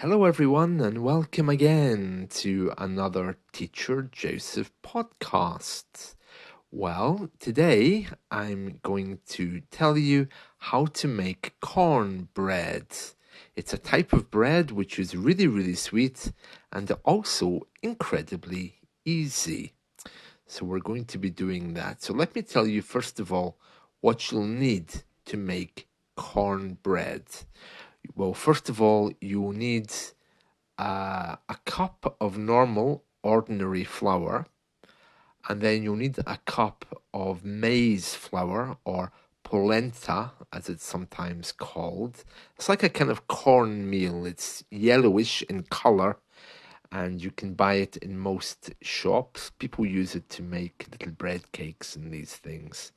Hello, everyone, and welcome again to another Teacher Joseph podcast. Well, today I'm going to tell you how to make cornbread. It's a type of bread which is really, really sweet and also incredibly easy. So, we're going to be doing that. So, let me tell you, first of all, what you'll need to make cornbread. Well, first of all, you'll need a cup of normal, ordinary flour, and then you'll need a cup of maize flour or polenta, as it's sometimes called. It's like a kind of cornmeal. It's yellowish in color, and you can buy it in most shops. People use it to make little bread cakes and these things.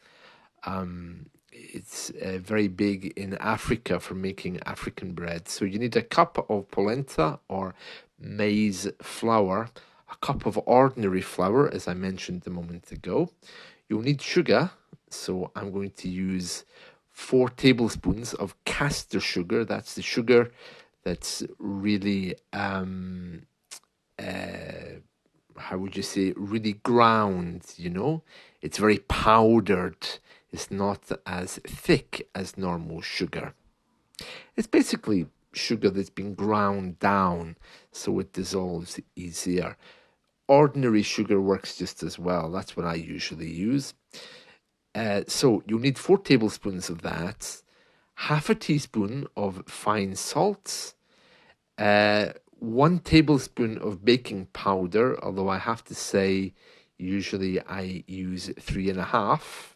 It's very big in Africa for making African bread. So you need a cup of polenta or maize flour, a cup of ordinary flour, as I mentioned a moment ago. You'll need sugar. So I'm going to use 4 tablespoons of caster sugar. That's the sugar that's really, how would you say, really ground. It's very powdered. It's not as thick as normal sugar. It's basically sugar that's been ground down so it dissolves easier. Ordinary sugar works just as well. That's what I usually use. So you'll need 4 tablespoons of that, half a teaspoon of fine salt, 1 tablespoon of baking powder, although I have to say, usually I use 3.5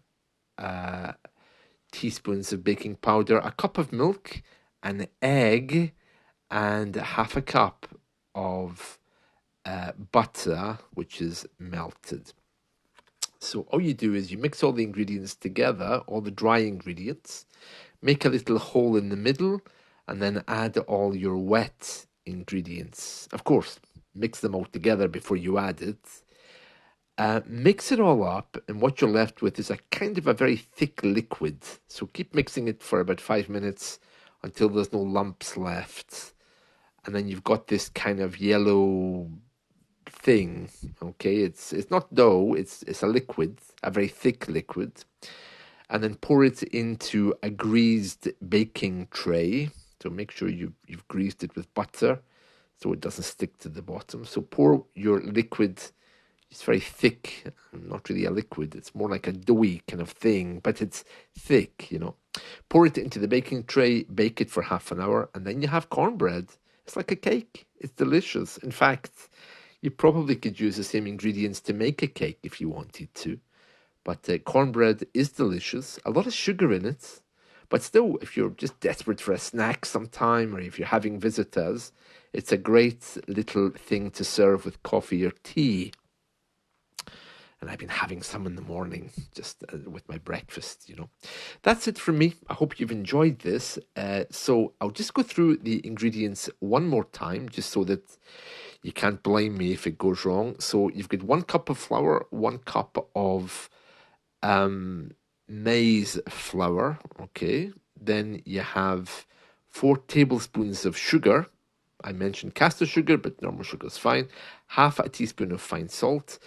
teaspoons of baking powder, a cup of milk, an egg, and half a cup of butter, which is melted. So all you do is you mix all the ingredients together, all the dry ingredients, make a little hole in the middle, and then add all your wet ingredients. Of course, mix them all together before you add it. Mix it all up, and what you're left with is a kind of a very thick liquid. So keep mixing it for about 5 minutes until there's no lumps left. And then you've got this kind of yellow thing. Okay, it's not dough, it's a liquid, a very thick liquid. And then pour it into a greased baking tray. So make sure you've greased it with butter so it doesn't stick to the bottom. So pour your liquid. It's very thick, not really a liquid. It's more like a doughy kind of thing, but it's thick. Pour it into the baking tray, bake it for half an hour, and then you have cornbread. It's like a cake. It's delicious. In fact, you probably could use the same ingredients to make a cake if you wanted to. But cornbread is delicious. A lot of sugar in it. But still, if you're just desperate for a snack sometime, or if you're having visitors, it's a great little thing to serve with coffee or tea. And I've been having some in the morning just with my breakfast. That's it from me. I hope you've enjoyed this. So I'll just go through the ingredients one more time, just so that you can't blame me if it goes wrong. So you've got 1 cup of flour, 1 cup of maize flour. Okay. Then you have 4 tablespoons of sugar. I mentioned caster sugar, but normal sugar is fine. Half a teaspoon of fine salt.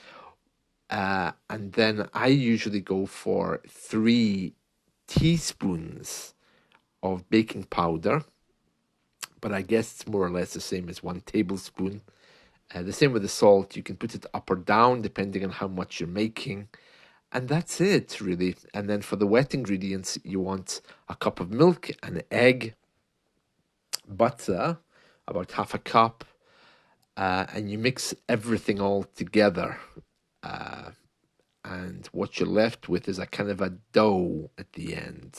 And then I usually go for 3 teaspoons of baking powder, but I guess it's more or less the same as 1 tablespoon. The same with the salt. You can put it up or down depending on how much you're making. And that's it, really. And then for the wet ingredients, you want a cup of milk, an egg, butter, about half a cup, and you mix everything all together. And what you're left with is a kind of a dough at the end,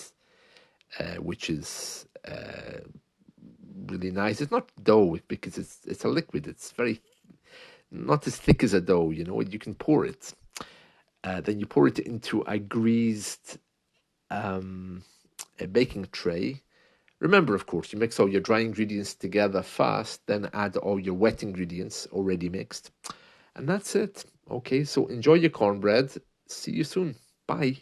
which is really nice. It's not dough because it's a liquid. It's very not as thick as a dough. You can pour it. Then you pour it into a greased a baking tray. Remember, of course, you mix all your dry ingredients together first, then add all your wet ingredients already mixed. And that's it. Okay, so enjoy your cornbread. See you soon. Bye.